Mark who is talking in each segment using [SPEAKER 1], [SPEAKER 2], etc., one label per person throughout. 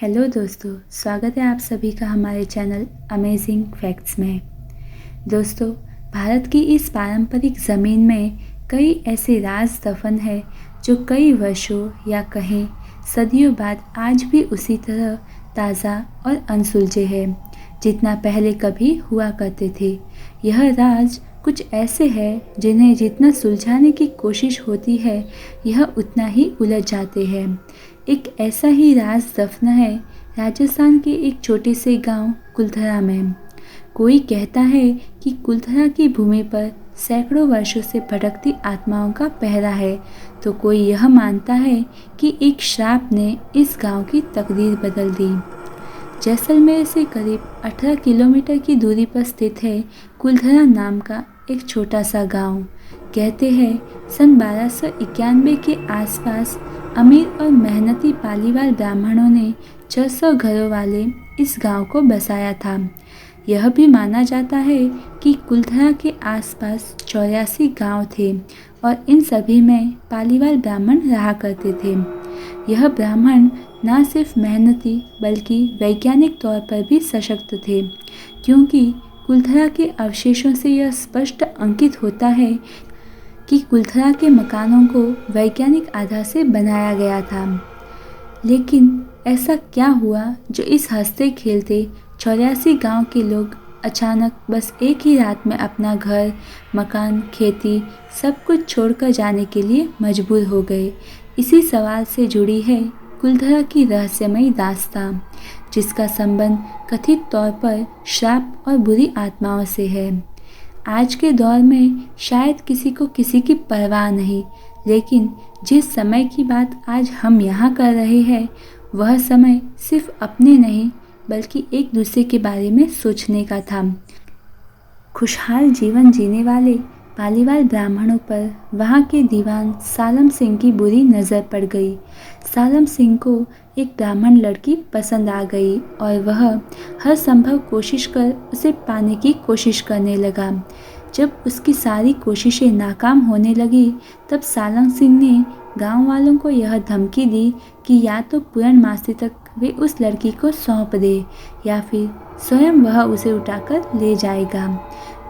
[SPEAKER 1] Hello दोस्तों, स्वागत है आप सभी का हमारे चैनल अमेजिंग फैक्ट्स में। दोस्तों, भारत की इस पारंपरिक ज़मीन में कई ऐसे राज दफन हैं जो कई वर्षों या कहें सदियों बाद आज भी उसी तरह ताज़ा और अनसुलझे हैं जितना पहले कभी हुआ करते थे। यह राज कुछ ऐसे हैं जिन्हें जितना सुलझाने की कोशिश होती है यह उतना ही उलझ जाते हैं। एक ऐसा ही राज दफन है राजस्थान के एक छोटे से गांव कुलथरा में। कोई कहता है कि कुलथरा की भूमि पर सैकड़ों वर्षों से भटकती आत्माओं का पहरा है, तो कोई यह मानता है कि एक श्राप ने इस गांव की तकदीर बदल दी। जैसलमेर से करीब 18 किलोमीटर की दूरी पर स्थित है कुलथरा नाम का एक छोटा सा गांव। कहते हैं सन 1291 के आसपास अमीर और मेहनती पालीवाल ब्राह्मणों ने 600 घरों वाले इस गांव को बसाया था। यह भी माना जाता है कि कुलथरा के आसपास 84 गांव थे और इन सभी में पालीवाल ब्राह्मण रहा करते थे। यह ब्राह्मण न सिर्फ मेहनती बल्कि वैज्ञानिक तौर पर भी सशक्त थे, क्योंकि कुलथरा के अवशेषों से यह स्पष्ट अंकित होता है कि कुलथरा के मकानों को वैज्ञानिक आधार से बनाया गया था। लेकिन ऐसा क्या हुआ जो इस हंसते खेलते 84 गांव के लोग अचानक बस एक ही रात में अपना घर, मकान, खेती सब कुछ छोड़कर जाने के लिए मजबूर हो गए? इसी सवाल से जुड़ी है कुलथरा की रहस्यमयी दास्तां, जिसका संबंध कथित तौर पर श्राप और बुरी आत्माओं से है। आज के दौर में शायद किसी को किसी की परवाह नहीं, लेकिन जिस समय की बात आज हम यहाँ कर रहे हैं वह समय सिर्फ अपने नहीं बल्कि एक दूसरे के बारे में सोचने का था। खुशहाल जीवन जीने वाले पालीवाल ब्राह्मणों पर वहाँ के दीवान सालम सिंह की बुरी नज़र पड़ गई। सालम सिंह को एक ब्राह्मण लड़की पसंद आ गई और वह हर संभव कोशिश कर उसे पाने की कोशिश करने लगा। जब उसकी सारी कोशिशें नाकाम होने लगी तब सालम सिंह ने गांव वालों को यह धमकी दी कि या तो पूर्णमासी तक वे उस लड़की को सौंप दे या फिर स्वयं वह उसे उठाकर ले जाएगा।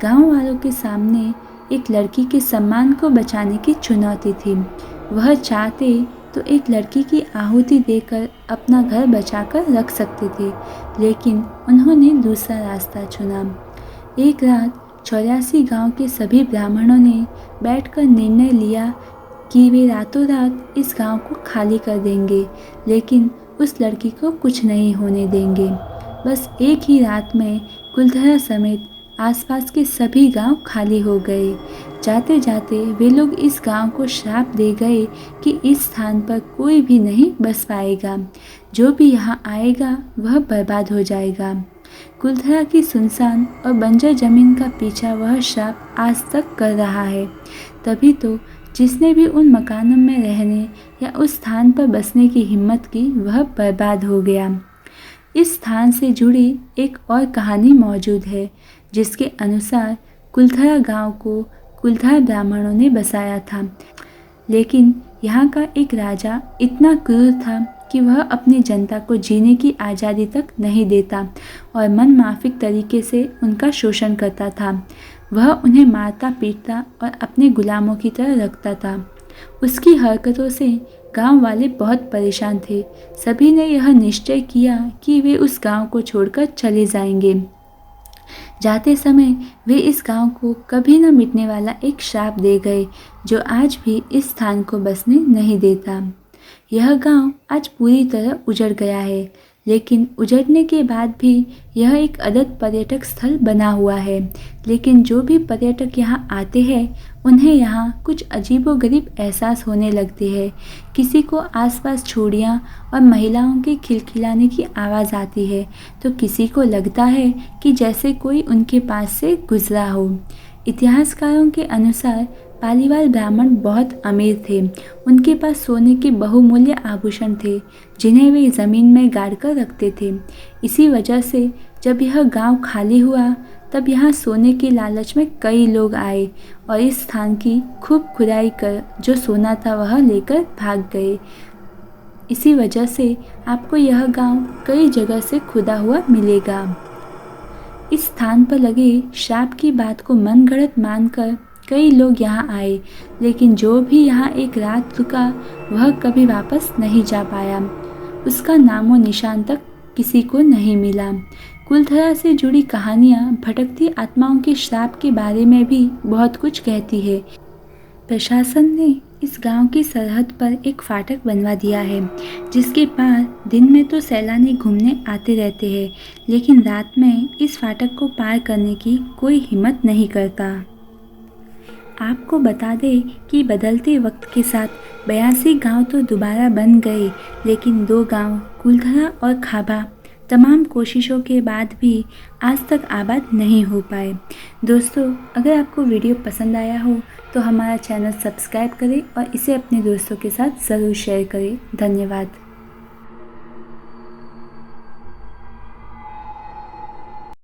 [SPEAKER 1] गांव वालों के सामने एक लड़की के सम्मान को बचाने की चुनौती थी। वह चाहते तो एक लड़की की आहुति देकर अपना घर बचाकर रख सकते थे, लेकिन उन्होंने दूसरा रास्ता चुना। एक रात 84 गांव के सभी ब्राह्मणों ने बैठकर निर्णय लिया कि वे रातों रात इस गांव को खाली कर देंगे, लेकिन उस लड़की को कुछ नहीं होने देंगे। बस एक ही रात में कुलथरा समेत आसपास के सभी गांव खाली हो गए। जाते जाते वे लोग इस गांव को श्राप दे गए कि इस स्थान पर कोई भी नहीं बस पाएगा। जो भी यहाँ आएगा वह बर्बाद हो जाएगा। कुलथरा की सुनसान और बंजर जमीन का पीछा वह श्राप आज तक कर रहा है। तभी तो जिसने भी उन मकानों में रहने या उस स्थान पर बसने की हिम्मत की वह बर्बाद हो गया। इस स्थान से जुड़ी एक और कहानी मौजूद है, जिसके अनुसार कुलथरा गांव को कुलथरा ब्राह्मणों ने बसाया था, लेकिन यहाँ का एक राजा इतना क्रूर था कि वह अपनी जनता को जीने की आज़ादी तक नहीं देता और मनमाफिक तरीके से उनका शोषण करता था। वह उन्हें मारता पीटता और अपने गुलामों की तरह रखता था। उसकी हरकतों से गांव वाले बहुत परेशान थे। सभी ने यह निश्चय किया कि वे उस गांव को छोड़कर चले जाएंगे। जाते समय वे इस गांव को कभी न मिटने वाला एक श्राप दे गए, जो आज भी इस स्थान को बसने नहीं देता। यह गांव आज पूरी तरह उजड़ गया है, लेकिन उजड़ने के बाद भी यह एक अद्भुत पर्यटक स्थल बना हुआ है। लेकिन जो भी पर्यटक यहाँ आते हैं उन्हें यहाँ कुछ अजीबोगरीब एहसास होने लगते हैं। किसी को आसपास चूड़ियाँ और महिलाओं के खिलखिलाने की आवाज़ आती है, तो किसी को लगता है कि जैसे कोई उनके पास से गुजरा हो। इतिहासकारों के अनुसार पालीवाल ब्राह्मण बहुत अमीर थे। उनके पास सोने के बहुमूल्य आभूषण थे, जिन्हें वे ज़मीन में गाड़ कर रखते थे। इसी वजह से जब यह गांव खाली हुआ तब यहाँ सोने के लालच में कई लोग आए और इस स्थान की खूब खुदाई कर जो सोना था वह लेकर भाग गए। इसी वजह से आपको यह गांव कई जगह से खुदा हुआ मिलेगा। इस स्थान पर लगे श्राप की बात को मनगढ़ंत मानकर कई लोग यहाँ आए, लेकिन जो भी यहाँ एक रात रुका वह कभी वापस नहीं जा पाया। उसका नामो निशान तक किसी को नहीं मिला। कुलधरा से जुड़ी कहानियाँ भटकती आत्माओं के श्राप के बारे में भी बहुत कुछ कहती है। प्रशासन ने इस गांव की सरहद पर एक फाटक बनवा दिया है, जिसके पार दिन में तो सैलानी घूमने आते रहते हैं, लेकिन रात में इस फाटक को पार करने की कोई हिम्मत नहीं करता। आपको बता दें कि बदलते वक्त के साथ 82 गांव तो दोबारा बन गए, लेकिन 2 गांव कुलधरा और खाबा तमाम कोशिशों के बाद भी आज तक आबाद नहीं हो पाए। दोस्तों, अगर आपको वीडियो पसंद आया हो तो हमारा चैनल सब्सक्राइब करें और इसे अपने दोस्तों के साथ ज़रूर शेयर करें। धन्यवाद।